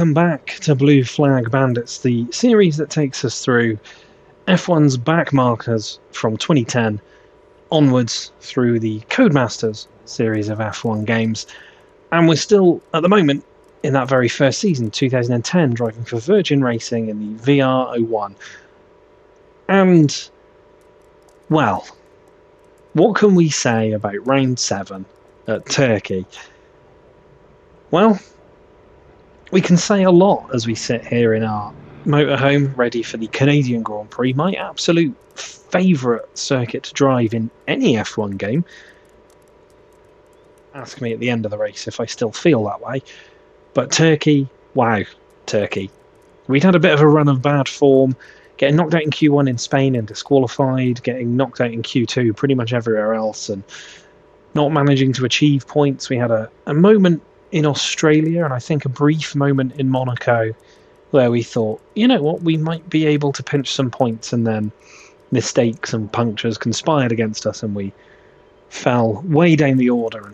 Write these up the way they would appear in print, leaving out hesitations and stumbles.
Welcome back to Blue Flag Bandits, the series that takes us through F1's back markers from 2010 onwards through the Codemasters series of F1 games. And we're still, at the moment, in that very first season, 2010, driving for Virgin Racing in the VR01. And, well, what can we say about Round 7 at Turkey? Well, we can say a lot as we sit here in our motorhome, ready for the Canadian Grand Prix, my absolute favourite circuit to drive in any F1 game. Ask me at the end of the race if I still feel that way. But Turkey, wow, Turkey. We'd had a bit of a run of bad form, getting knocked out in Q1 in Spain and disqualified, getting knocked out in Q2 pretty much everywhere else, and not managing to achieve points. We had a moment in Australia, and I think a brief moment in Monaco, where we thought, you know what, we might be able to pinch some points, and then mistakes and punctures conspired against us, and we fell way down the order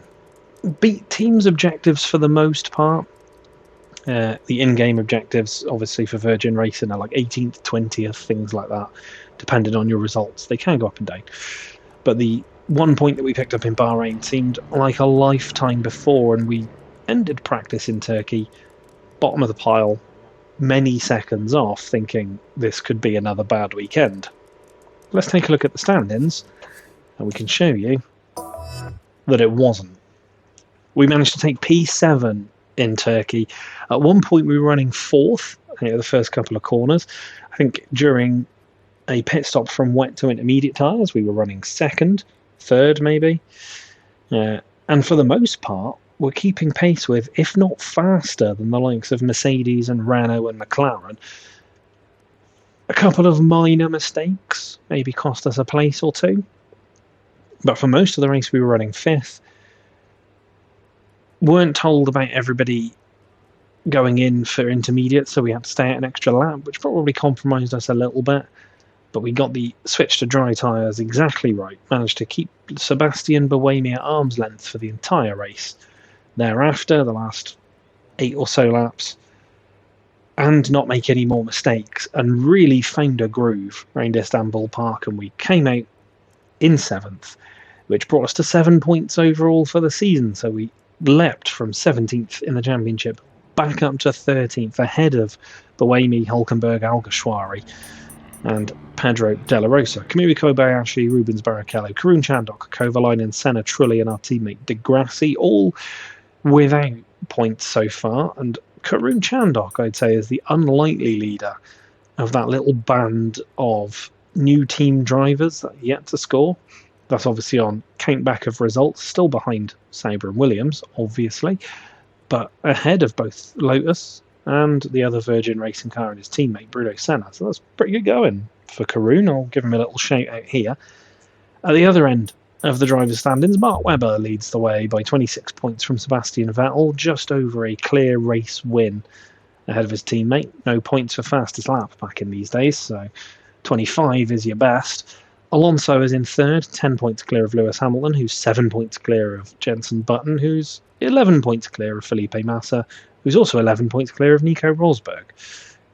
and beat teams' objectives for the most part. The in-game objectives, obviously, for Virgin Racing are like 18th, 20th, things like that, depending on your results. They can go up and down. But the 1 point that we picked up in Bahrain seemed like a lifetime before, and we ended practice in Turkey, bottom of the pile, many seconds off, thinking this could be another bad weekend. Let's take a look at the standings, and we can show you that it wasn't. We managed to take P7 in Turkey. At one point we were running fourth, the first couple of corners. I think during a pit stop from wet to intermediate tyres we were running second, third maybe. And for the most part, we're keeping pace with, if not faster than the likes of Mercedes and Renault and McLaren. A couple of minor mistakes maybe cost us a place or two. But for most of the race we were running fifth. Weren't told about everybody going in for intermediate, so we had to stay out an extra lap, which probably compromised us a little bit. But we got the switch to dry tyres exactly right. Managed to keep Sebastian Buemi at arm's length for the entire race. Thereafter, the last 8 or so laps, and not make any more mistakes, and really found a groove around Istanbul Park, and we came out in 7th, which brought us to 7 points overall for the season. So we leapt from 17th in the championship back up to 13th, ahead of Buemi, Hulkenberg, Alguersuari, and Pedro De La Rosa. Kamui Kobayashi, Rubens Barrichello, Karun Chandhok, Kovalainen, Senna, Trulli, and our teammate De Grassi, all without points so far. And Karun Chandhok, I'd say, is the unlikely leader of that little band of new team drivers that are yet to score. That's obviously on count back of results, still behind Sauber and Williams, obviously, but ahead of both Lotus and the other Virgin Racing car and his teammate Bruno Senna. So that's pretty good going for Karun. I'll give him a little shout out here. At the other end of the driver's standings, Mark Webber leads the way by 26 points from Sebastian Vettel, just over a clear race win ahead of his teammate. No points for fastest lap back in these days, so 25 is your best. Alonso is in third, 10 points clear of Lewis Hamilton, who's 7 points clear of Jenson Button, who's 11 points clear of Felipe Massa, who's also 11 points clear of Nico Rosberg.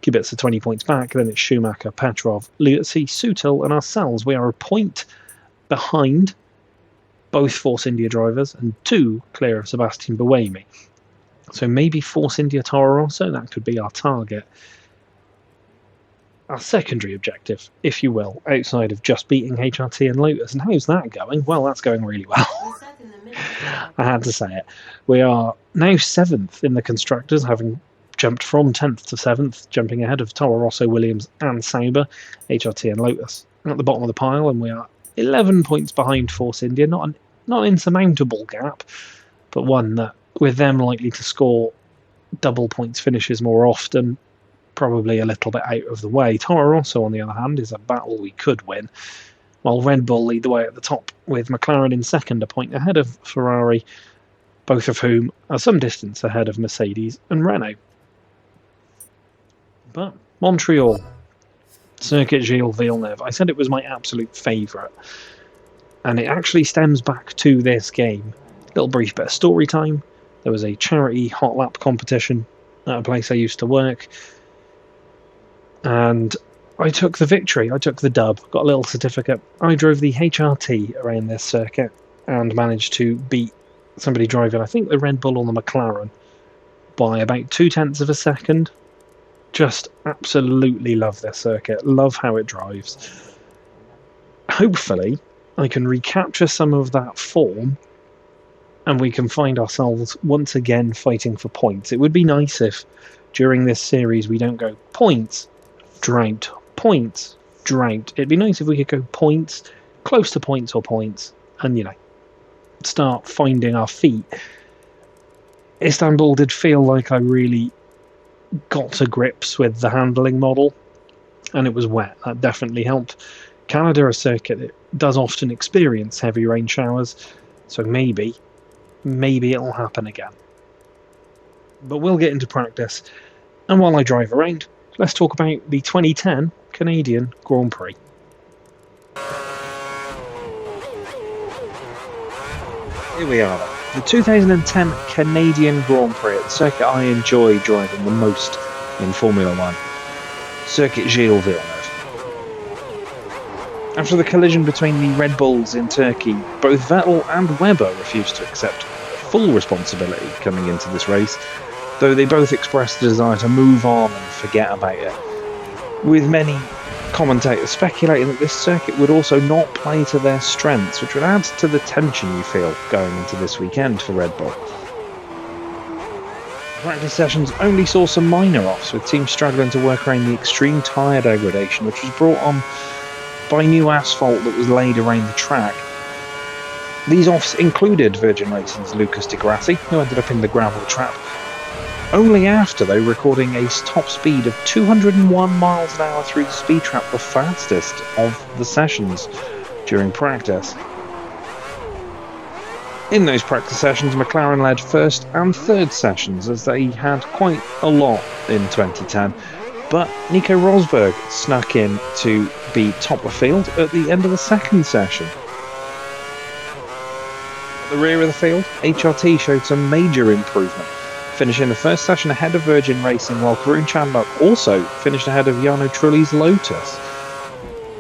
Kubica 20 points back, then it's Schumacher, Petrov, Liuzzi, Sutil, and ourselves. We are a point behind both Force India drivers and 2 clear of Sebastian Buemi. So maybe Force India Toro Rosso, that could be our target. Our secondary objective, if you will, outside of just beating HRT and Lotus. And how's that going? Well, that's going really well. I had to say it. We are now 7th in the Constructors, having jumped from 10th to 7th, jumping ahead of Toro Rosso, Williams and Sauber, HRT and Lotus. At the bottom of the pile, and we are 11 points behind Force India. Not an insurmountable gap, but one that, with them likely to score double points finishes more often, probably a little bit out of the way. Toro Rosso, on the other hand, is a battle we could win, while Red Bull lead the way at the top, with McLaren in second, a point ahead of Ferrari, both of whom are some distance ahead of Mercedes and Renault. But Montreal, Circuit Gilles Villeneuve, I said it was my absolute favourite, and it actually stems back to this game. Little brief bit of story time. There was a charity hot lap competition at a place I used to work, and I took the victory. I took the dub, got a little certificate. I drove the HRT around this circuit and managed to beat somebody driving, I think, the Red Bull or the McLaren by about 0.2 of a second. Just absolutely love this circuit, love how it drives. Hopefully, I can recapture some of that form and we can find ourselves once again fighting for points. It would be nice if during this series we don't go points, drought, points, drought. It'd be nice if we could go points, close to points or points, and, you know, start finding our feet. Istanbul did feel like I really got to grips with the handling model, and it was wet. That definitely helped. Canada, a circuit that does often experience heavy rain showers, so maybe it'll happen again. But we'll get into practice, and while I drive around, let's talk about the 2010 Canadian Grand Prix. Here we are, the 2010 Canadian Grand Prix, the circuit I enjoy driving the most in Formula 1, Circuit Gilles Villeneuve. After the collision between the Red Bulls in Turkey, both Vettel and Webber refused to accept full responsibility coming into this race, though they both expressed the desire to move on and forget about it, with many commentators speculating that this circuit would also not play to their strengths, which would add to the tension you feel going into this weekend for Red Bull. Practice sessions only saw some minor offs, with teams struggling to work around the extreme tyre degradation which was brought on by new asphalt that was laid around the track. These offs included Virgin Racing's Lucas Di Grassi, who ended up in the gravel trap, only after, though, recording a top speed of 201 miles an hour through the speed trap, the fastest of the sessions during practice. In those practice sessions, McLaren led first and third sessions, as they had quite a lot in 2010, but Nico Rosberg snuck in to be top of field at the end of the second session. At the rear of the field, HRT showed some major improvement, finishing the first session ahead of Virgin Racing, while Karun Chandler also finished ahead of Jarno Trulli's Lotus.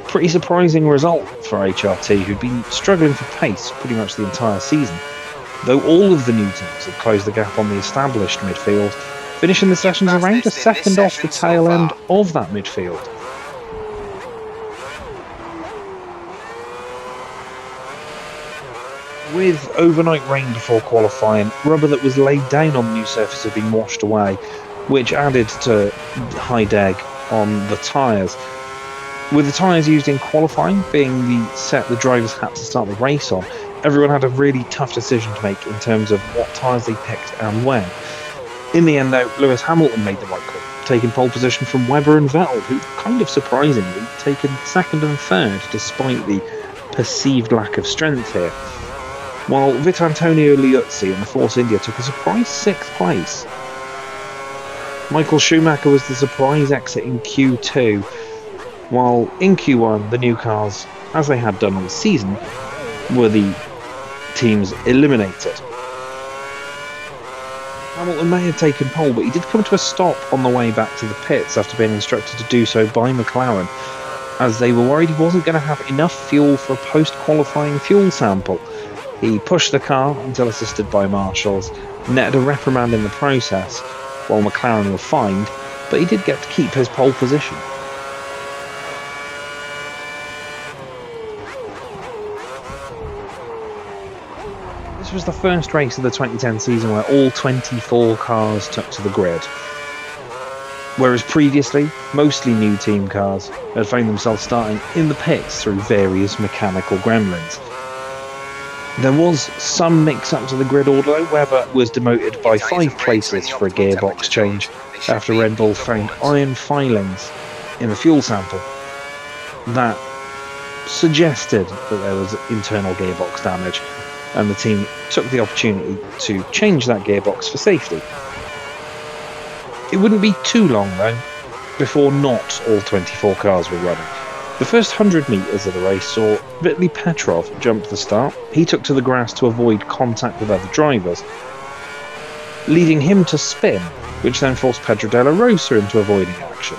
Pretty surprising result for HRT, who'd been struggling for pace pretty much the entire season, though all of the new teams had closed the gap on the established midfield, finishing the sessions around a second off the tail end of that midfield. With overnight rain before qualifying, rubber that was laid down on the new surface had been washed away, which added to high deg on the tyres. With the tyres used in qualifying being the set the drivers had to start the race on, everyone had a really tough decision to make in terms of what tyres they picked and when. In the end, though, Lewis Hamilton made the right call, taking pole position from Webber and Vettel, who, kind of surprisingly, taken second and third despite the perceived lack of strength here. While Vitantonio Liuzzi in the Force India took a surprise 6th place. Michael Schumacher was the surprise exit in Q2, while in Q1 the new cars, as they had done all season, were the teams eliminated. Hamilton may have taken pole, but he did come to a stop on the way back to the pits after being instructed to do so by McLaren, as they were worried he wasn't going to have enough fuel for a post-qualifying fuel sample. He pushed the car until assisted by marshals, netted a reprimand in the process, while McLaren were fined, but he did get to keep his pole position. This was the first race of the 2010 season where all 24 cars took to the grid. Whereas previously, mostly new team cars had found themselves starting in the pits through various mechanical gremlins. There was some mix-up to the grid order, though. Webber was demoted by 5 places for a gearbox change after Red Bull found iron filings in the fuel sample that suggested that there was internal gearbox damage, and the team took the opportunity to change that gearbox for safety. It wouldn't be too long, though, before not all 24 cars were running. The first 100 metres of the race saw Vitaly Petrov jump the start. He took to the grass to avoid contact with other drivers, leading him to spin which then forced Pedro de la Rosa into avoiding action.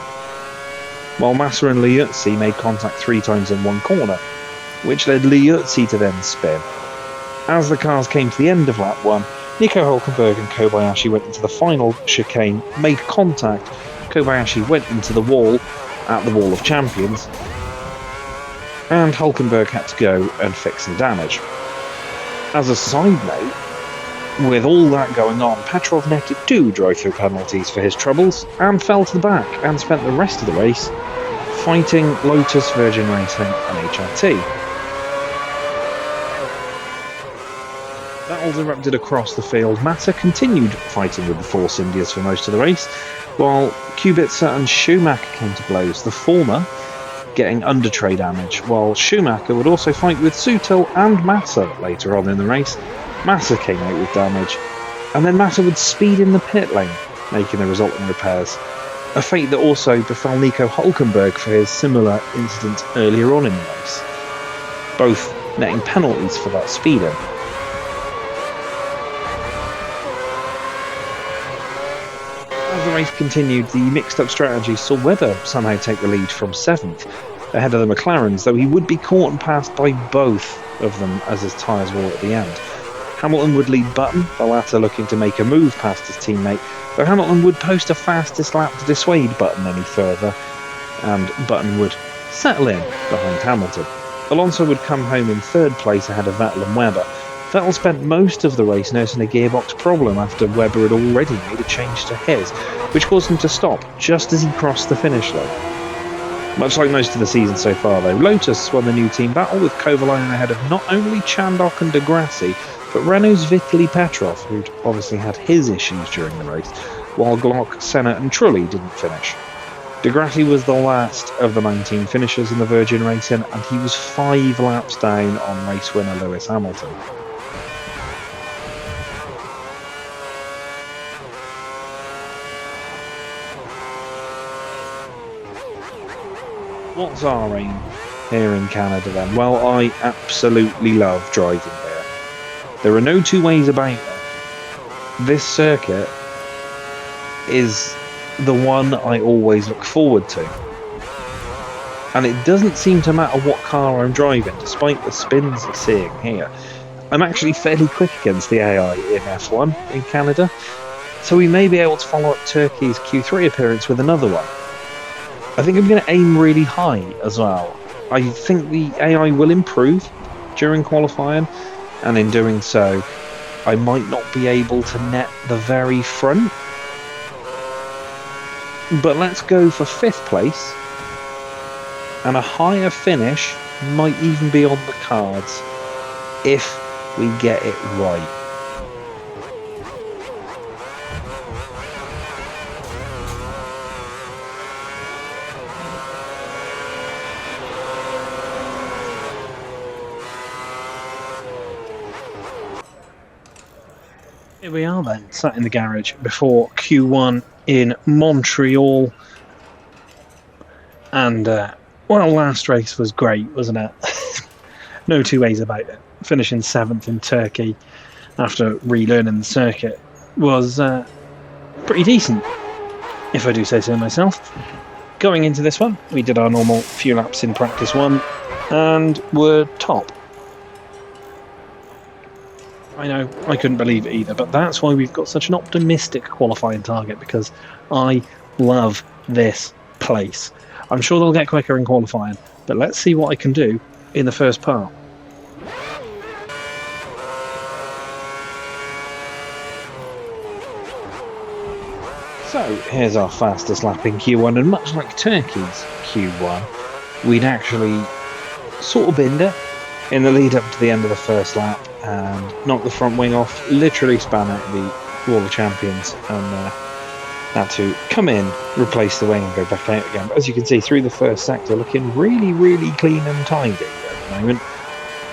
While Massa and Liuzzi made contact 3 times in one corner, which led Liuzzi to then spin. As the cars came to the end of lap 1, Nico Hülkenberg and Kobayashi went into the final chicane, made contact. Kobayashi went into the wall at the Wall of Champions, and Hülkenberg had to go and fix some damage. As a side note, with all that going on, Petrov netted 2 drive-through penalties for his troubles and fell to the back and spent the rest of the race fighting Lotus, Virgin Racing and HRT. Battles erupted across the field. Massa continued fighting with the Force Indias for most of the race, while Kubica and Schumacher came to blows, the former getting under-tray damage, while Schumacher would also fight with Sutil and Massa later on in the race. Massa came out with damage, and then Massa would speed in the pit lane, making the resulting repairs. A fate that also befell Nico Hülkenberg for his similar incident earlier on in the race, both netting penalties for that speeding. As the race continued, the mixed-up strategy saw Webber somehow take the lead from 7th, ahead of the McLarens, though he would be caught and passed by both of them as his tyres wore at the end. Hamilton would lead Button, the latter looking to make a move past his teammate, though Hamilton would post a fastest lap to dissuade Button any further, and Button would settle in behind Hamilton. Alonso would come home in 3rd place ahead of Vettel and Webber. Vettel spent most of the race nursing a gearbox problem after Webber had already made a change to his, which caused him to stop just as he crossed the finish line. Much like most of the season so far, though, Lotus won the new team battle with Kovalainen ahead of not only Chandok and Degrassi, but Renault's Vitaly Petrov, who'd obviously had his issues during the race, while Glock, Senna and Trulli didn't finish. Degrassi was the last of the 19 finishers in the Virgin Racing, and he was 5 laps down on race winner Lewis Hamilton. What's our aim here in Canada then? Well, I absolutely love driving here. There are no 2 ways about it. This circuit is the one I always look forward to. And it doesn't seem to matter what car I'm driving, despite the spins you're seeing here. I'm actually fairly quick against the AI in F1 in Canada, so we may be able to follow up Turkey's Q3 appearance with another one. I think I'm going to aim really high as well. I think the AI will improve during qualifying, and in doing so, I might not be able to net the very front. But let's go for 5th place, and a higher finish might even be on the cards if we get it right. Here we are then, sat in the garage before Q1 in Montreal. And, well, last race was great, wasn't it? No 2 ways about it. Finishing 7th in Turkey after relearning the circuit was pretty decent, if I do say so myself. Going into this one, we did our normal few laps in practice 1 and were top. I know, I couldn't believe it either, but that's why we've got such an optimistic qualifying target, because I love this place. I'm sure they'll get quicker in qualifying, but let's see what I can do in the first part. So, here's our fastest lap in Q1, and much like Turkey's Q1, we'd actually sort of binned it in the lead up to the end of the first lap, and knocked the front wing off, literally span out the Wall of Champions, and had to come in, replace the wing and go back out again. But as you can see, through the first sector, looking really, really clean and tidy at the moment,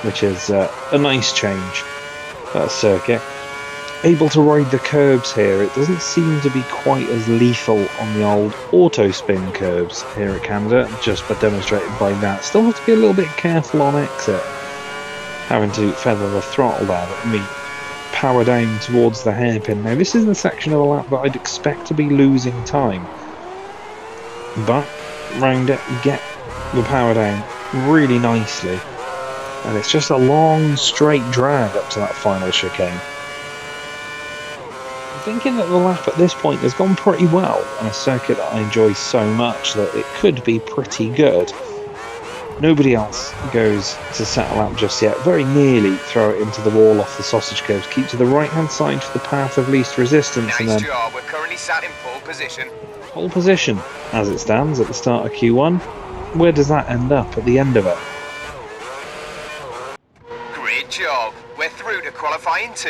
which is a nice change for a circuit. Able to ride the curbs here. It doesn't seem to be quite as lethal on the old auto spin curbs here at Canada, just by demonstrated by that. Still have to be a little bit careful on exit, having to feather the throttle there. Let me power down towards the hairpin. Now this is the section of the lap that I'd expect to be losing time, but round it, get the power down really nicely, and it's just a long straight drag up to that final chicane. I'm thinking that the lap at this point has gone pretty well on a circuit that I enjoy so much that it could be pretty good. Nobody else goes to set a lap just yet. Very nearly throw it into the wall off the sausage curves. Keep to the right-hand side for the path of least resistance. Nice and then job. We're currently sat in pole position. Pole position, as it stands at the start of Q1. Where does that end up at the end of it? Great job. We're through to qualifying 2.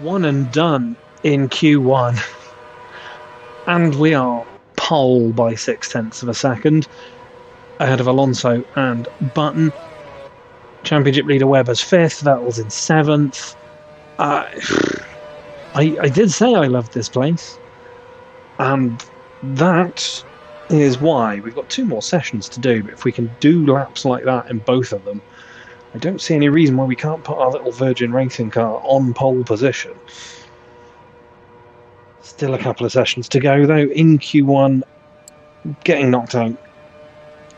One and done in Q1. And we are pole by 0.6 of a second ahead of Alonso and Button. Championship leader Webber's 5th, Vettel's in 7th. I did say I loved this place, and that is why we've got 2 more sessions to do, but if we can do laps like that in both of them, I don't see any reason why we can't put our little Virgin racing car on pole position. Still a couple of sessions to go though. In Q1, getting knocked out,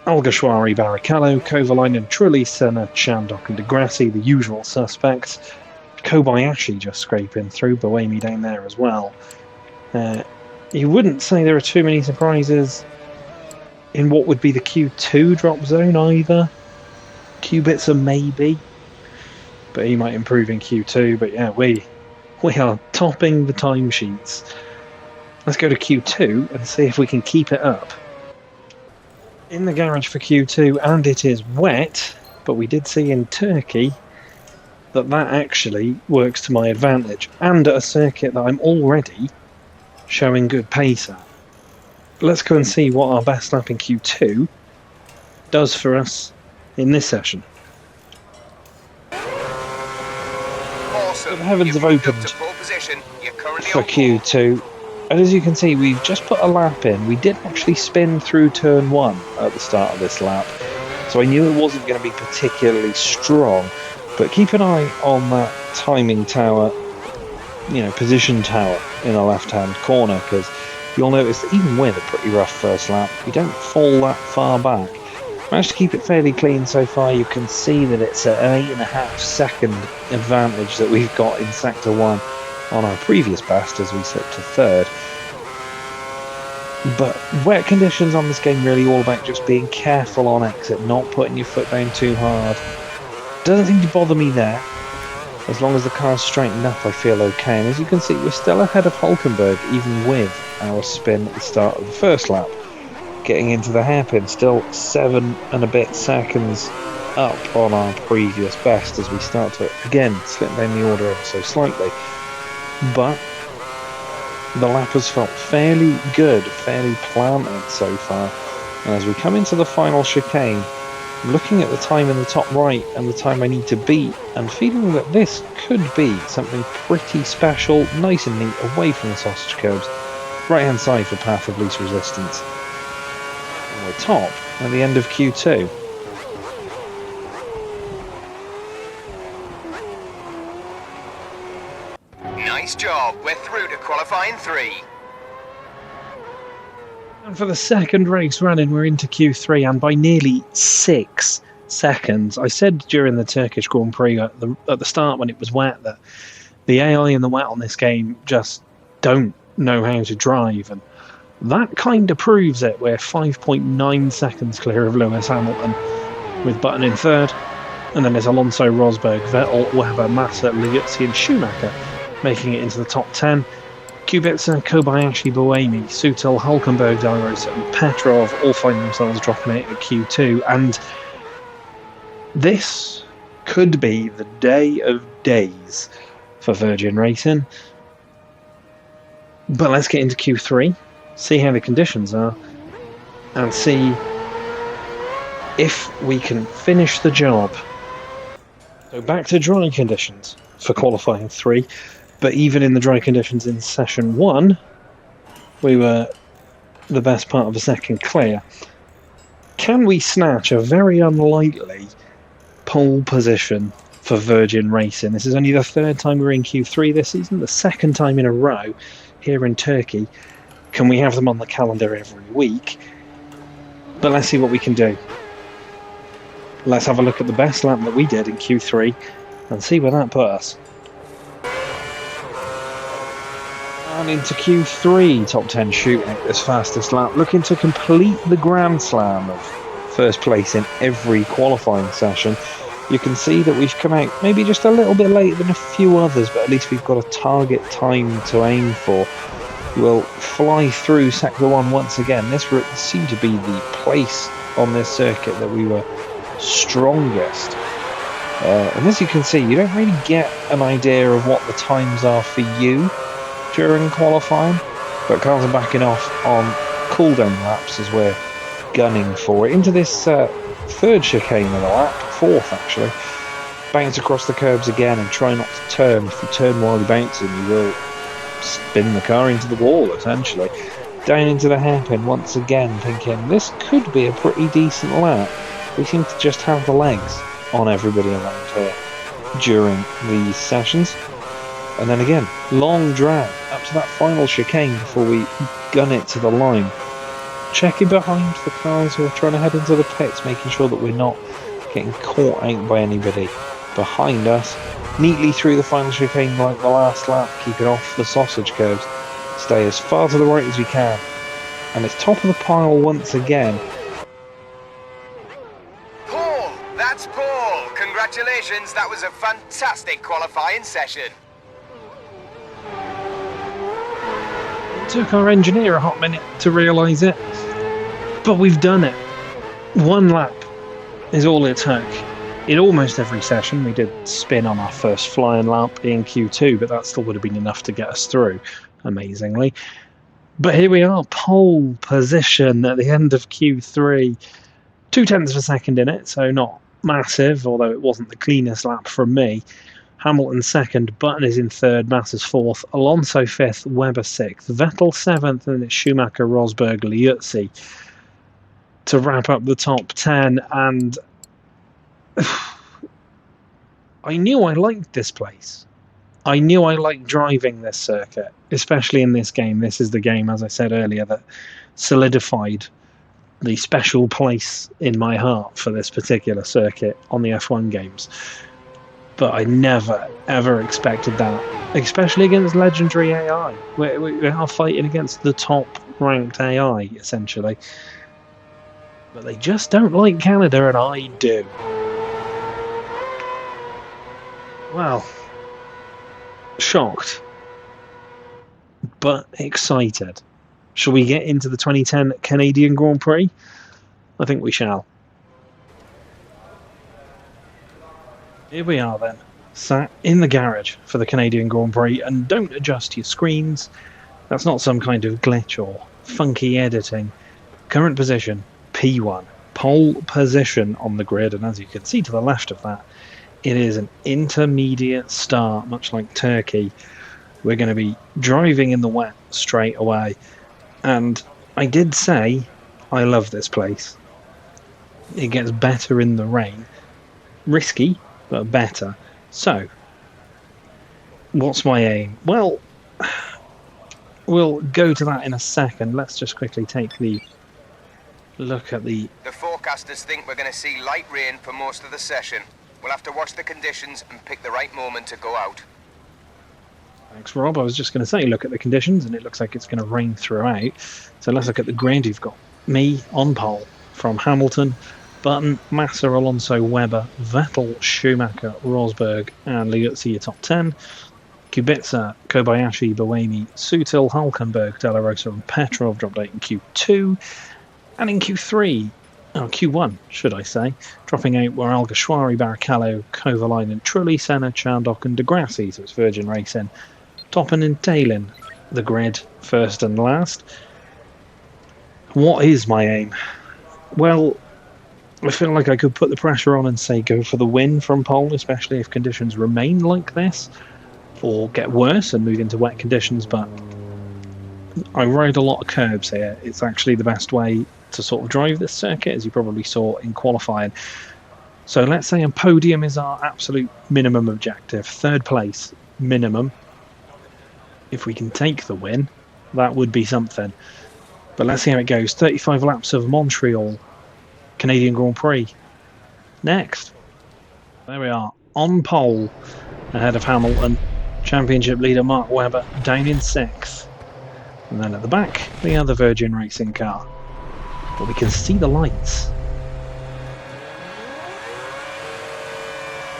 Alguersuari, Barrichello, Kovalainen, Trulli, Senna, Shandok and Degrassi, the usual suspects. Kobayashi just scraping through, Buemi down there as well. You wouldn't say there are too many surprises in what would be the Q2 drop zone either. Kubica maybe, but he might improve in Q2. But yeah, we are topping the timesheets. Let's go to Q2 and see if we can keep it up. In the garage for Q2, and it is wet, but we did see in Turkey that actually works to my advantage, and at a circuit that I'm already showing good pace at. Let's go and see what our best lap in Q2 does for us in this session. Awesome. The heavens have opened for Q2, and as you can see, we've just put a lap in. We did actually spin through turn 1 at the start of this lap, so I knew it wasn't going to be particularly strong, but keep an eye on that timing tower, position tower in the left-hand corner, because you'll notice that even with a pretty rough first lap, we don't fall that far back. Managed to keep it fairly clean so far. You can see that it's an 8.5 second advantage that we've got in Sector 1 on our previous best as we slipped to 3rd. But wet conditions on this game really all about just being careful on exit, not putting your foot down too hard. Doesn't seem to bother me there. As long as the car's straightened up, I feel okay. And as you can see, we're still ahead of Hulkenberg, even with our spin at the start of the first lap. Getting into the hairpin, still 7 and a bit seconds up on our previous best as we start to, again, slip down the order ever so slightly. But the lap has felt fairly good, fairly planted so far. And as we come into the final chicane, looking at the time in the top right and the time I need to beat, and feeling that this could be something pretty special, nice and neat, away from the sausage curbs. Right hand side for path of least resistance. And we're top at the end of Q2. Nice job, we're through to qualifying 3. And for the second race running, we're into Q3, and by nearly 6 seconds. I said during the Turkish Grand Prix at the start when it was wet that the AI in the wet on this game just don't know how to drive, and that kind of proves it. We're 5.9 seconds clear of Lewis Hamilton, with Button in 3rd, and then there's Alonso, Rosberg, Vettel, Webber, Massa, Liuzzi and Schumacher making it into the top 10. Kubica, Kobayashi, Buemi, Sutil, Hulkenberg, Dairos and Petrov all find themselves dropping out at Q2, and this could be the day of days for Virgin Racing. But let's get into Q3, see how the conditions are, and see if we can finish the job. So back to dry conditions for qualifying 3, but even in the dry conditions in session 1, we were the best part of a second clear. Can we snatch a very unlikely pole position for Virgin Racing? This is only the 3rd time we're in Q3 this season, the 2nd time in a row here in Turkey. Can we have them on the calendar every week? But let's see what we can do. Let's have a look at the best lap that we did in Q3 and see where that put us. And into Q3, top 10 shooting this fastest lap, looking to complete the Grand Slam of first place in every qualifying session. You can see that we've come out maybe just a little bit later than a few others, but at least we've got a target time to aim for. We'll fly through Sector 1 once again. This seemed to be the place on this circuit that we were strongest. And as you can see, you don't really get an idea of what the times are for you during qualifying, but cars are backing off on cooldown laps as we're gunning for it. Into this 3rd chicane of the lap, 4th actually. Bounce across the curbs again and try not to turn. If you turn while you're bouncing, you will spin the car into the wall essentially. Down into the hairpin once again, thinking this could be a pretty decent lap. We seem to just have the legs on everybody around here during these sessions. And then again, long drag up to that final chicane before we gun it to the line. Checking behind the cars who are trying to head into the pits, making sure that we're not getting caught out by anybody behind us. Neatly through the final chicane like the last lap, keeping off the sausage curves. Stay as far to the right as we can. And it's top of the pile once again. Paul, that's Paul. Congratulations, that was a fantastic qualifying session. Took our engineer a hot minute to realise it, but we've done it. 1 lap is all it took. In almost every session, we did spin on our first flying lap in Q2, but that still would have been enough to get us through, amazingly. But here we are, pole position at the end of Q3. 0.2 of a second in it, so not massive, although it wasn't the cleanest lap from me. Hamilton 2nd, Button is in 3rd, Masters 4th, Alonso 5th, Webber 6th, Vettel 7th, and it's Schumacher, Rosberg, Liuzzi to wrap up the top 10. And I knew I liked this place. I knew I liked driving this circuit, especially in this game. This is the game, as I said earlier, that solidified the special place in my heart for this particular circuit on the F1 games. But I never, ever expected that, especially against legendary AI. We are fighting against the top-ranked AI, essentially. But they just don't like Canada, and I do. Well, shocked, but excited. Shall we get into the 2010 Canadian Grand Prix? I think we shall. Here we are then, sat in the garage for the Canadian Grand Prix, and don't adjust your screens. That's not some kind of glitch or funky editing. Current position, P1. Pole position on the grid, and as you can see to the left of that, it is an intermediate start, much like Turkey. We're going to be driving in the wet straight away. And I did say I love this place. It gets better in the rain. Risky, but better. So, what's my aim? Well, we'll go to that in a second. Let's just quickly take the look at the... The forecasters think we're going to see light rain for most of the session. We'll have to watch the conditions and pick the right moment to go out. Thanks, Rob. I was just going to say, look at the conditions, and it looks like it's going to rain throughout. So let's look at the grid. You've got me on pole from Hamilton, Button, Massa, Alonso, Webber, Vettel, Schumacher, Rosberg, and Liuzzi, your top 10. Kubica, Kobayashi, Buemi, Sutil, Hulkenberg, Della Rosa, and Petrov dropped out in Q2. And in Q3, Q1, should I say, dropping out were Alguersuari, Barrichello, Kovalainen, Trulli, Senna, Chandok, and Degrassi, so it's Virgin Racing. Toppen and tailing the grid, first and last. What is my aim? Well, I feel like I could put the pressure on and say go for the win from pole, especially if conditions remain like this or get worse and move into wet conditions, but I ride a lot of curbs here. It's actually the best way to sort of drive this circuit, as you probably saw in qualifying. So let's say a podium is our absolute minimum objective, third place minimum. If we can take the win, that would be something. But let's see how it goes. 35 laps of Montreal, Canadian Grand Prix. Next. There we are, on pole, ahead of Hamilton. Championship leader Mark Webber down in 6th. And then at the back, the other Virgin Racing car. But we can see the lights.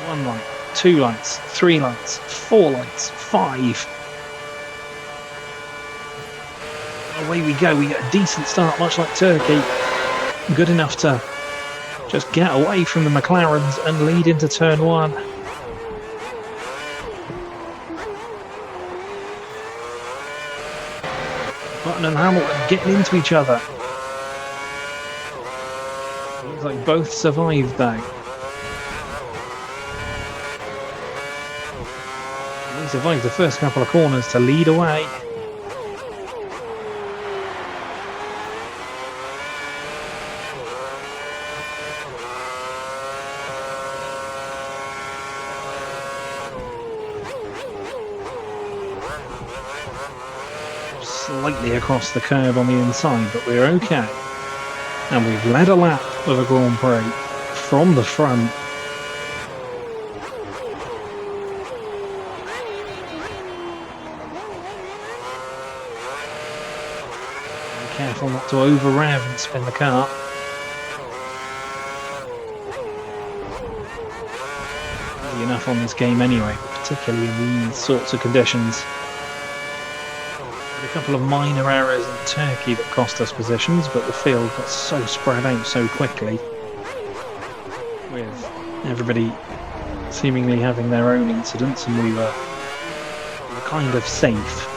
1 light, 2 lights, 3 lights, 4 lights, 5. Away we go, we get a decent start, much like Turkey. Good enough to just get away from the McLarens and lead into turn 1. Button and Hamilton getting into each other. Looks like both survived though. They survived the first couple of corners to lead away. Slightly across the curb on the inside, but we're okay. And we've led a lap of a Grand Prix from the front. Be careful not to over rev and spin the car. Easy enough on this game anyway, particularly in these sorts of conditions. A couple of minor errors in Turkey that cost us positions, but the field got so spread out so quickly, with everybody seemingly having their own incidents, and we were kind of safe.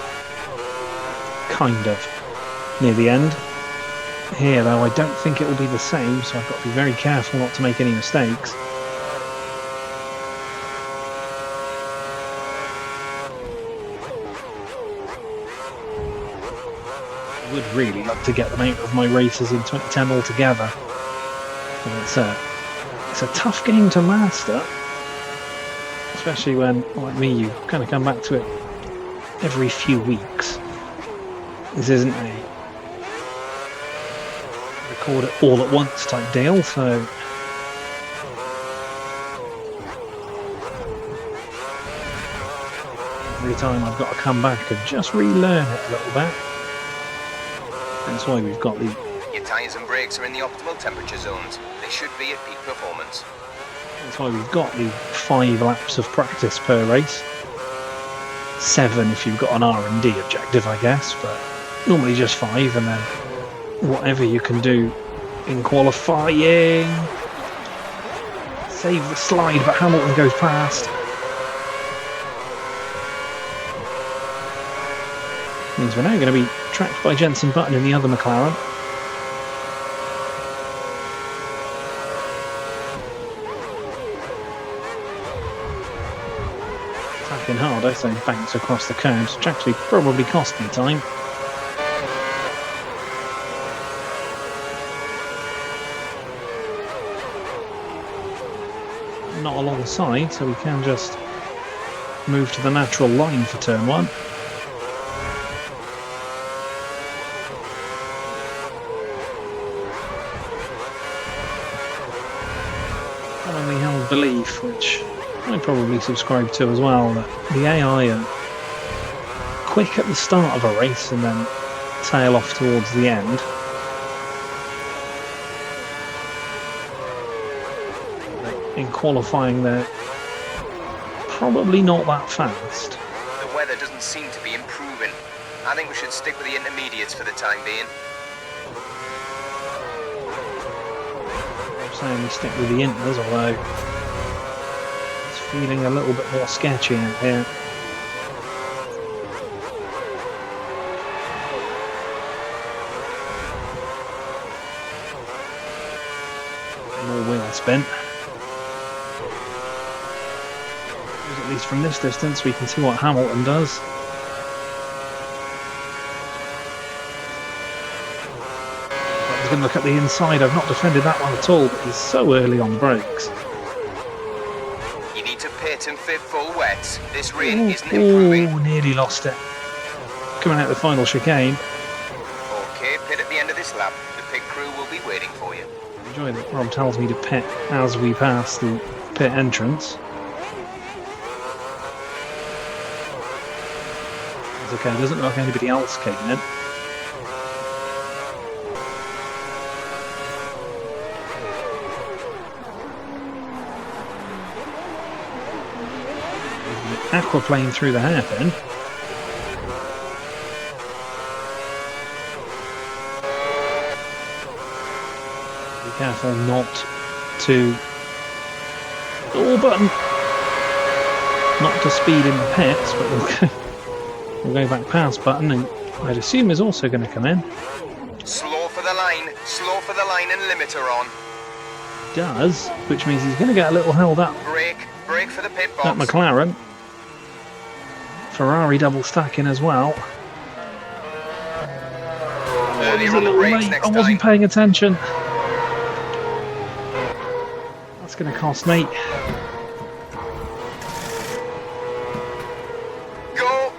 Kind of. Near the end. Here though, I don't think it will be the same, so I've got to be very careful not to make any mistakes. Would really like to get them out of my races in 2010 altogether. But it's a tough game to master, especially when, like me, you kind of come back to it every few weeks. This isn't a record it all at once type deal, so every time I've got to come back and just relearn it a little bit. That's why we've got the... Your tyres and brakes are in the optimal temperature zones. They should be at peak performance. That's why we've got the 5 laps of practice per race. 7 if you've got an R&D objective, I guess, but normally just 5, and then whatever you can do in qualifying. Save the slide, but Hamilton goes past. Means we're now going to be tracked by Jenson Button in the other McLaren. Attacking hard, I say, banks across the curbs, which actually probably cost me time. Not alongside, so we can just move to the natural line for turn 1. Commonly held belief, which I probably subscribe to as well, that the AI are quick at the start of a race and then tail off towards the end. In qualifying, they're probably not that fast. The weather doesn't seem to be improving. I think we should stick with the intermediates for the time being. I'm saying we stick with the inters, although it's feeling a little bit more sketchy out here. More spin. At least from this distance we can see what Hamilton does. He's going to look at the inside. I've not defended that one at all, but he's so early on the brakes. You need to pit and fit full wets. This rain isn't improving. Oh, nearly lost it. Coming out the final chicane. Okay, pit at the end of this lap. The pit crew will be waiting for you. Enjoy that Rob tells me to pit as we pass the pit entrance. It's okay, it doesn't look like anybody else came in. Aquaplane through the hairpin. Be careful not to... Oh, button! Not to speed in the pits, but we'll go back past button, and I'd assume is also going to come in. Slow for the line and limiter on. Does, which means he's going to get a little held up. Brake for the pit box. That McLaren. Ferrari double stacking as well. Earlier on the brakes next I wasn't time. paying attention. That's going to cost me. Go!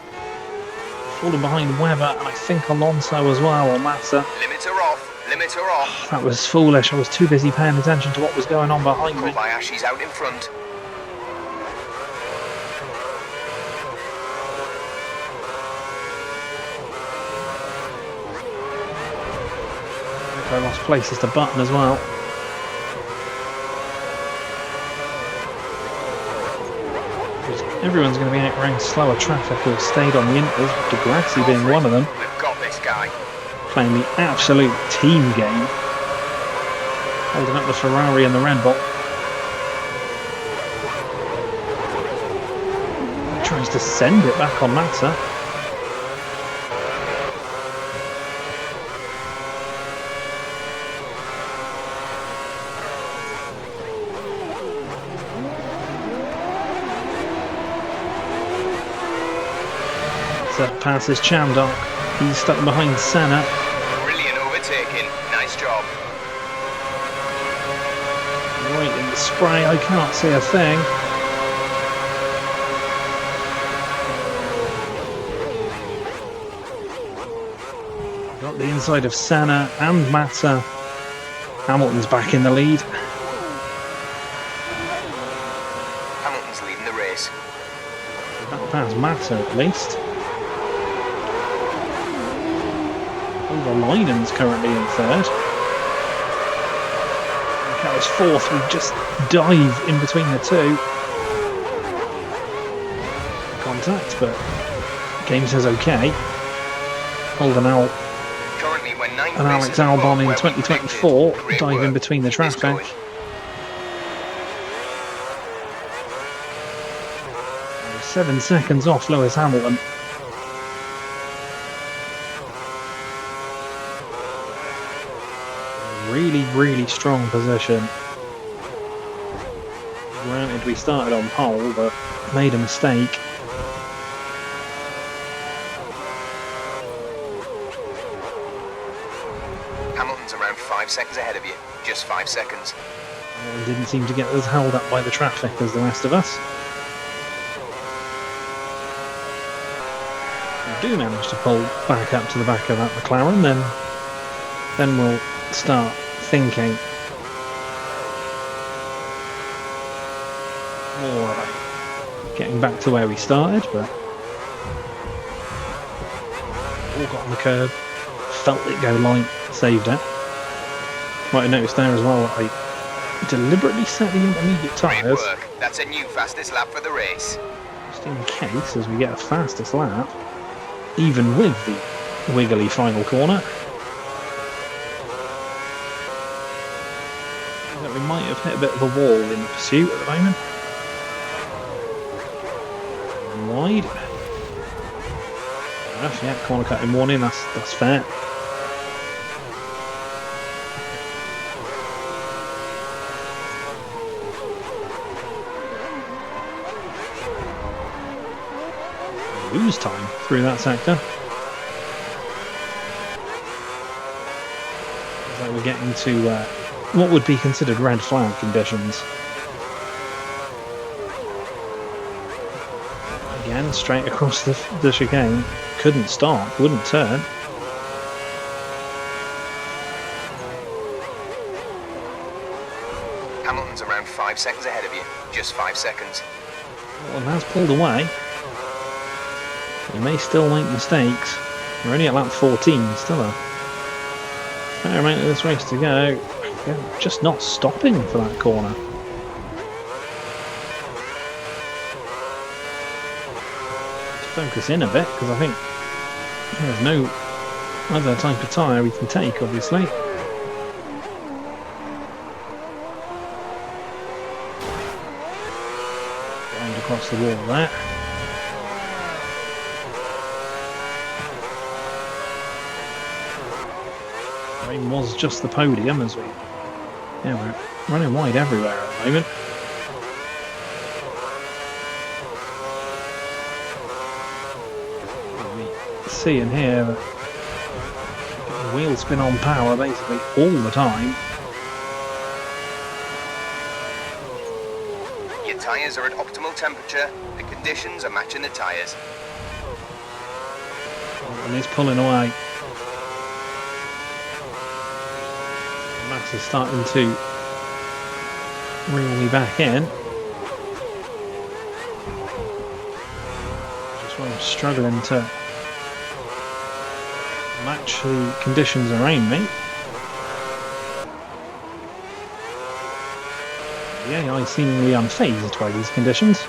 Falling behind Webber, and I think Alonso as well, or Massa. Limiter off. That was foolish. I was too busy paying attention to what was going on behind me. Kobayashi's out in front. I lost places to button as well. Everyone's going to be out around slower traffic who have stayed on the inters, Degrassi being one of them. We've got this guy. Playing the absolute team game. Holding up the Ferrari and the Red Bull. He tries to send it back on Massa. Passes Chandok. He's stuck behind Senna. Brilliant overtaking. Nice job. Right in the spray. I can't see a thing. Got the inside of Senna and Massa. Hamilton's back in the lead. Hamilton's leading the race. Back past Massa at least. Leinen's currently in third. Carroll's fourth. We just dive in between the two. Contact, but game says okay. Holdenau Currently, when 9 and Alex Albon in 2024 dive in between the traffic. 7 seconds off Lewis Hamilton. Really strong position. Granted, we started on pole, but made a mistake. Hamilton's around 5 seconds ahead of you. Just 5 seconds. And didn't seem to get as held up by the traffic as the rest of us. If we do manage to pull back up to the back of that McLaren, then we'll start thinking more about getting back to where we started, but all got on the curb, felt it go light, saved it. Might have noticed there as well that I deliberately set the intermediate Great tyres, work. That's a new fastest lap for the race. just in case as we get a fastest lap, even with the wiggly final corner. We might have hit a bit of a wall in the pursuit at the moment. Wide. Enough, yeah, corner cutting warning, that's fair. lose time through that sector. It's like we're getting to what would be considered red flag conditions. Again, straight across the chicane. Couldn't stop, wouldn't turn. Hamilton's around 5 seconds ahead of you. Just 5 seconds. Well, that's pulled away. We may still make mistakes. We're only at lap 14, still a fair amount of this race to go. Yeah, just not stopping for that corner. Focus in a bit, because I think there's no other type of tyre we can take, obviously. Round across the wall there. Rain was just the podium as we're running wide everywhere at the moment. See and hear the wheel spin on power basically all the time. Your tyres are at optimal temperature. The conditions are matching the tyres. And it's pulling away. Max is starting to reel me back in. Just when I'm struggling to match the conditions around me. The AI seemingly unfazed by these conditions.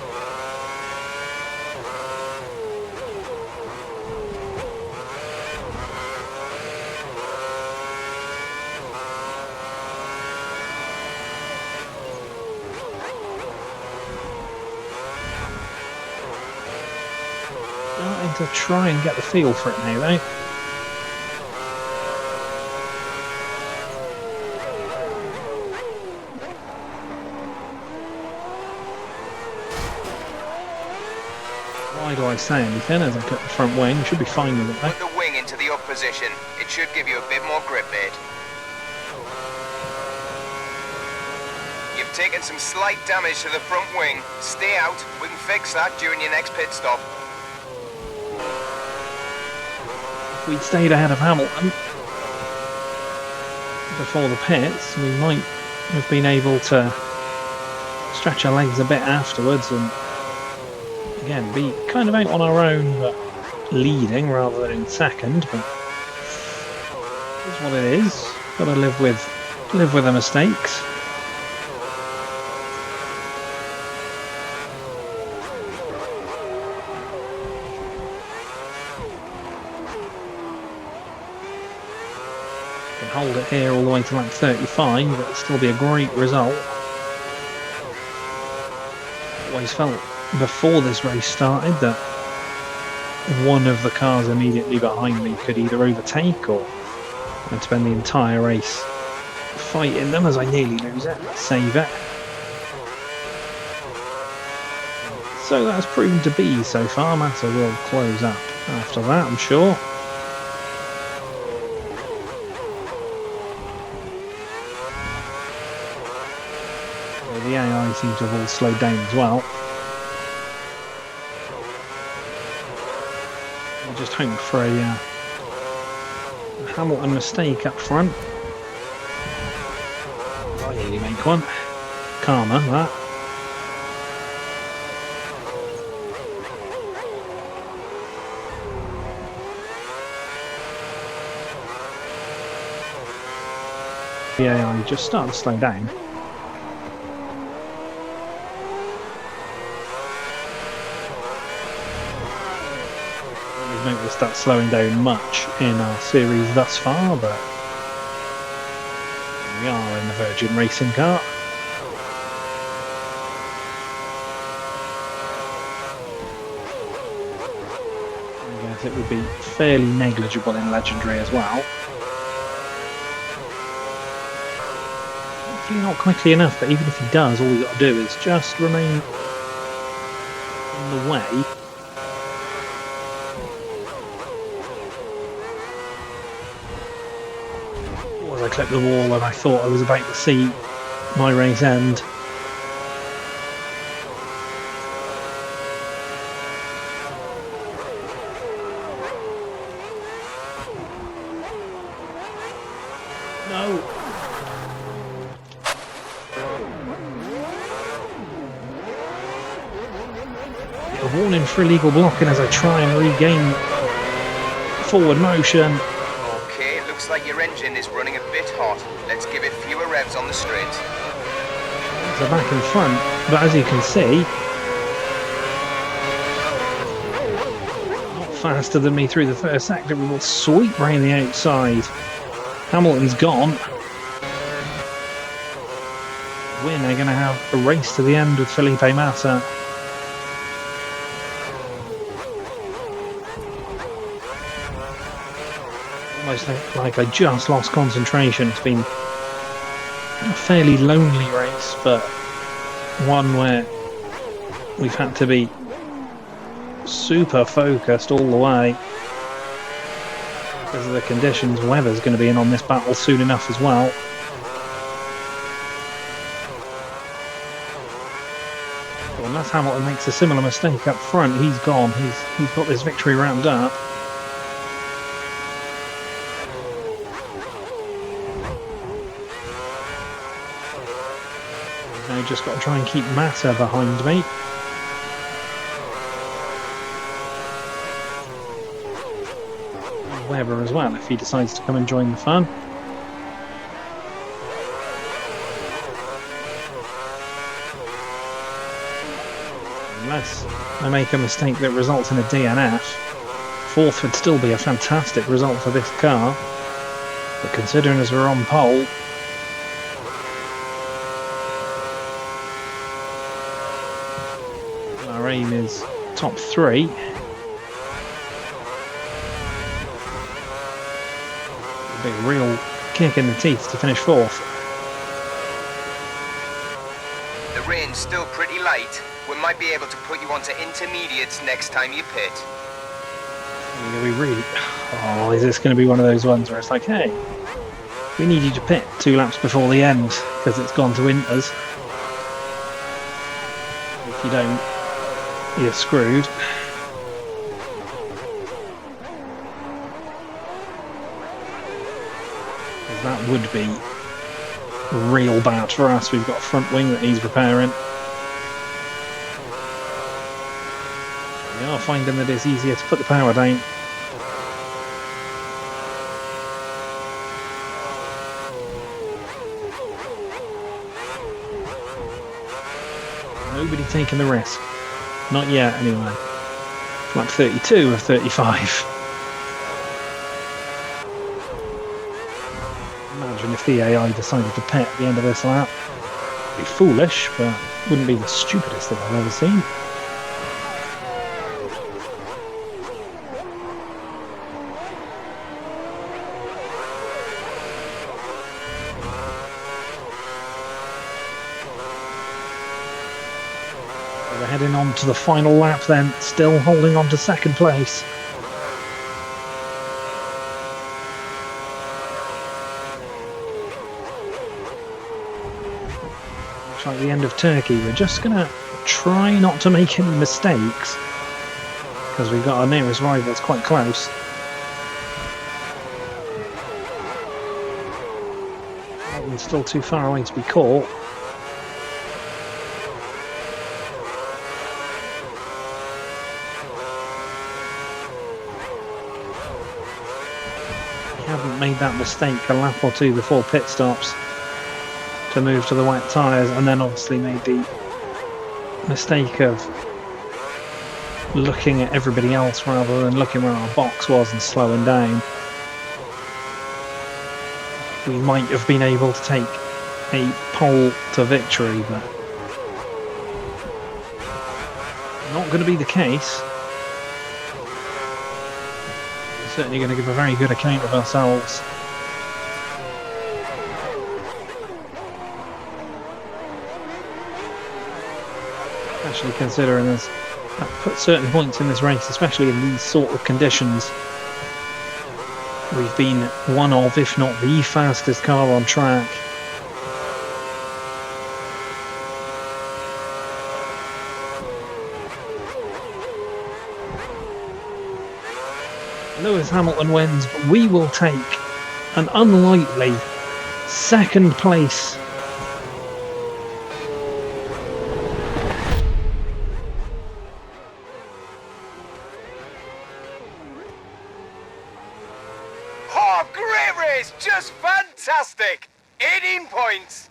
Starting to try and get the feel for it now, though. Why do I say anything as I cut the front wing? Should be fine with it, though. Put the wing into the up position. It should give you a bit more grip, mate. You've taken some slight damage to the front wing. Stay out. We can fix that during your next pit stop. If we'd stayed ahead of Hamilton before the pits, we might have been able to stretch our legs a bit afterwards and again be kind of out on our own but leading rather than in second, but it's what it is. Gotta live with the mistakes. Can hold it here all the way to like 35, that'll still be a great result. Always felt before this race started that one of the cars immediately behind me could either overtake or I'd spend the entire race fighting them as I nearly lose it, save it. So that's proven to be so far. Massa will close up after that, I'm sure. The AI seems to have all slowed down as well. I just hope for a Hamilton mistake up front. I nearly make one. Karma, that. The AI just started to slow down. Noticed that slowing down much in our series thus far, but we are in the Virgin racing car. I guess it would be fairly negligible in Legendary as well. Hopefully not quickly enough, but even if he does, all we've got to do is just remain in the way. as I clipped the wall and I thought I was about to see my race end. No. A warning for illegal blocking as I try and regain forward motion. Okay, it looks like your engine is running a bit hot. Let's give it fewer revs on the straight. So back in front, but as you can see, not faster than me through the first sector. We will sweep round the outside. Hamilton's gone. We're now going to have a race to the end with Felipe Massa. Almost like I just lost concentration. It's been a fairly lonely race, but one where we've had to be super focused all the way because of the conditions. Weather's going to be in on this battle soon enough as well. But unless Hamilton makes a similar mistake up front, he's gone. He's got this victory wrapped up. Now just got to try and keep Massa behind me. And Webber as well, if he decides to come and join the fun. Unless I make a mistake that results in a DNF, fourth would still be a fantastic result for this car. But considering as we're on pole, our aim is top 3. A big real kick in the teeth to finish 4th. The rain's still pretty light. We might be able to put you onto intermediates next time you pit. We really... Oh, is this going to be one of those ones where it's like, hey, we need you to pit 2 laps before the end because it's gone to inters. If you don't, you're screwed. That would be real bad for us. We've got a front wing that he's repairing. We are finding that it's easier to put the power down. Nobody taking the risk. Not yet, anyway. Lap 32 of 35. Imagine if the AI decided to pit at the end of this lap. It'd be foolish, but wouldn't be the stupidest thing I've ever seen. We're heading on to the final lap then, still holding on to second place. Looks like the end of Turkey. We're just going to try not to make any mistakes because we've got our nearest rivals quite close. We're still too far away to be caught. Haven't made that mistake a lap or two before pit stops to move to the wet tyres, and then obviously made the mistake of looking at everybody else rather than looking where our box was and slowing down. We might have been able to take a pole to victory, but not going to be the case. Certainly going to give a very good account of ourselves. Especially considering us put certain points in this race, especially in these sort of conditions. We've been one of, if not the fastest car on track. Lewis Hamilton wins, but we will take an unlikely second place. Oh, great race! Just fantastic! 18 points!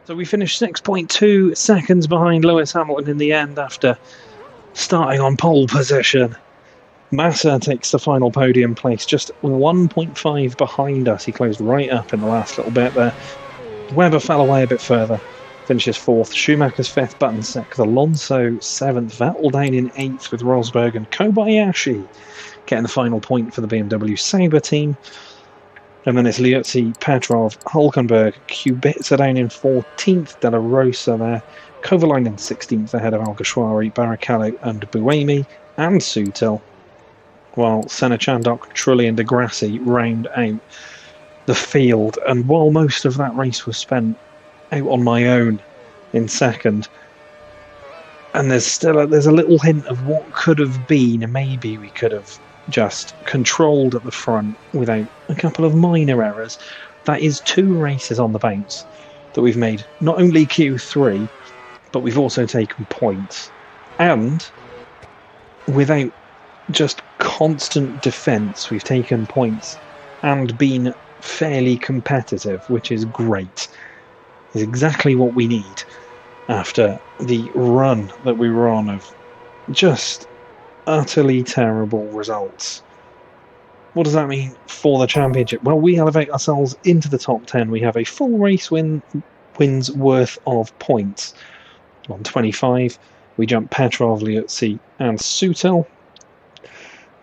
So we finished 6.2 seconds behind Lewis Hamilton in the end after starting on pole position. Massa takes the final podium place, just 1.5 behind us. He closed right up in the last little bit there. Webber fell away a bit further, finishes 4th. Schumacher's 5th, Button 6th. Alonso 7th. Vettel down in 8th with Rosberg and Kobayashi getting the final point for the BMW Sauber team. And then it's Liuzzi, Petrov, Hulkenberg, Kubica down in 14th, De La Rosa there. Kovalainen 16th ahead of Alguersuari, Barrichello and Buemi and Sutil. While Senna, Chandok, Trulli and De Grassi round out the field. And while most of that race was spent out on my own in second, and there's a little hint of what could have been, and maybe we could have just controlled at the front without a couple of minor errors. That is 2 races on the bounce that we've made not only Q3, but we've also taken points. And without just constant defence, we've taken points and been fairly competitive, which is great. Is exactly what we need after the run that we were on of just utterly terrible results. What does that mean for the championship? Well, we elevate ourselves into the top 10. We have a full race wins worth of points. On 25, we jump Petrov, Liuzzi and Sutil.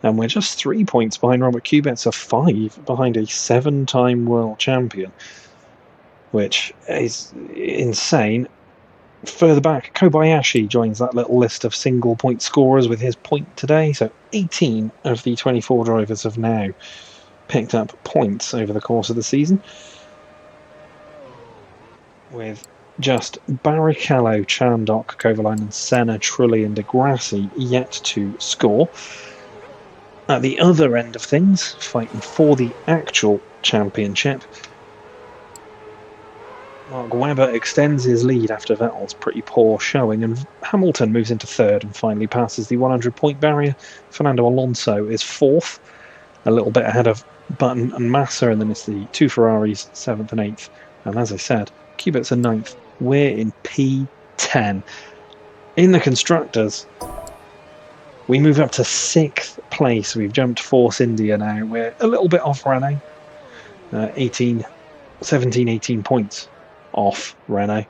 And we're just 3 points behind Robert Kubica, 5 behind a 7-time world champion, which is insane. Further back, Kobayashi joins that little list of single point scorers with his point today. So 18 of the 24 drivers have now picked up points over the course of the season, with just Barrichello, Chandok, Kovalainen, Senna, Trulli and De Grassi yet to score. At the other end of things, fighting for the actual championship, Mark Webber extends his lead after Vettel's pretty poor showing, and Hamilton moves into 3rd and finally passes the 100-point barrier. Fernando Alonso is 4th, a little bit ahead of Button and Massa, and then it's the 2 Ferraris, 7th and 8th. And as I said, Kubica 9th. We're in P10. In the Constructors, we move up to 6th place. We've jumped Force India now. We're a little bit off Renault. 17, 18 points off Renault.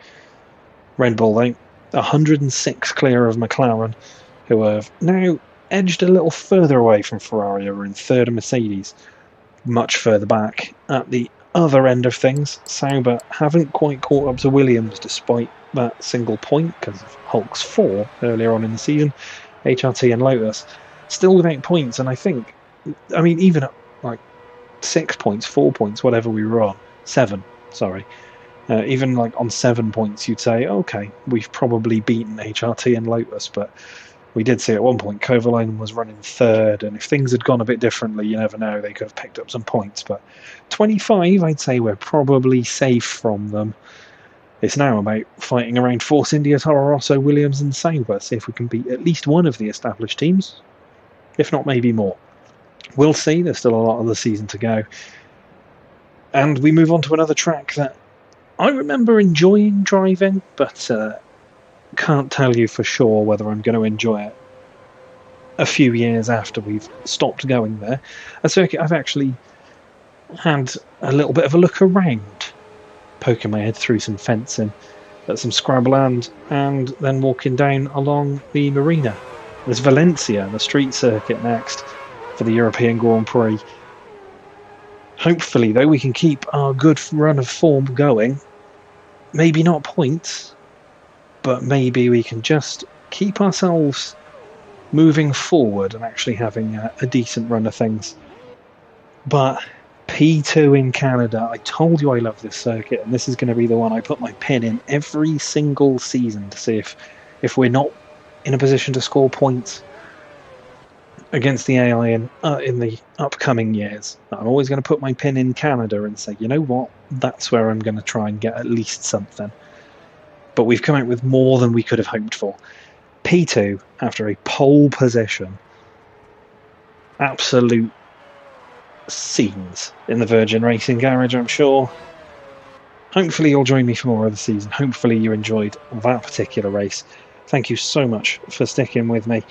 Red Bull, though, 106 clear of McLaren, who have now edged a little further away from Ferrari. We're in 3rd and Mercedes, much further back. At the other end of things, Sauber haven't quite caught up to Williams despite that single point because of Hulk's 4 earlier on in the season. HRT and Lotus still without points, and I mean even at like 6 points, 4 points, whatever we were on, 7, sorry, even like on 7 points, you'd say, okay, we've probably beaten HRT and Lotus, but we did see at one point Kovalainen was running 3rd, and if things had gone a bit differently, you never know, they could have picked up some points. But 25, I'd say we're probably safe from them. It's now about fighting around Force India, Toro Rosso, Williams and Sauber, see if we can beat at least one of the established teams, if not maybe more. We'll see, there's still a lot of the season to go. And we move on to another track that I remember enjoying driving, but can't tell you for sure whether I'm going to enjoy it a few years after we've stopped going there. A circuit I've actually had a little bit of a look around, poking my head through some fencing at some scrubland, and then walking down along the marina. There's Valencia, the street circuit, next for the European Grand Prix. Hopefully, though, we can keep our good run of form going. Maybe not points, but maybe we can just keep ourselves moving forward and actually having a decent run of things. But P2 in Canada, I told you I love this circuit, and this is going to be the one I put my pin in every single season to see if we're not in a position to score points against the AI in the upcoming years. I'm always going to put my pin in Canada and say, you know what, that's where I'm going to try and get at least something. But we've come out with more than we could have hoped for. P2, after a pole position, absolute scenes in the Virgin Racing Garage, I'm sure. Hopefully you'll join me for more of the season. Hopefully you enjoyed that particular race. Thank you so much for sticking with me.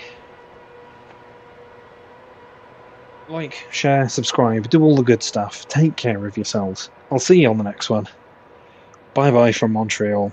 Like, share, subscribe, do all the good stuff. Take care of yourselves. I'll see you on the next one. Bye bye from Montreal.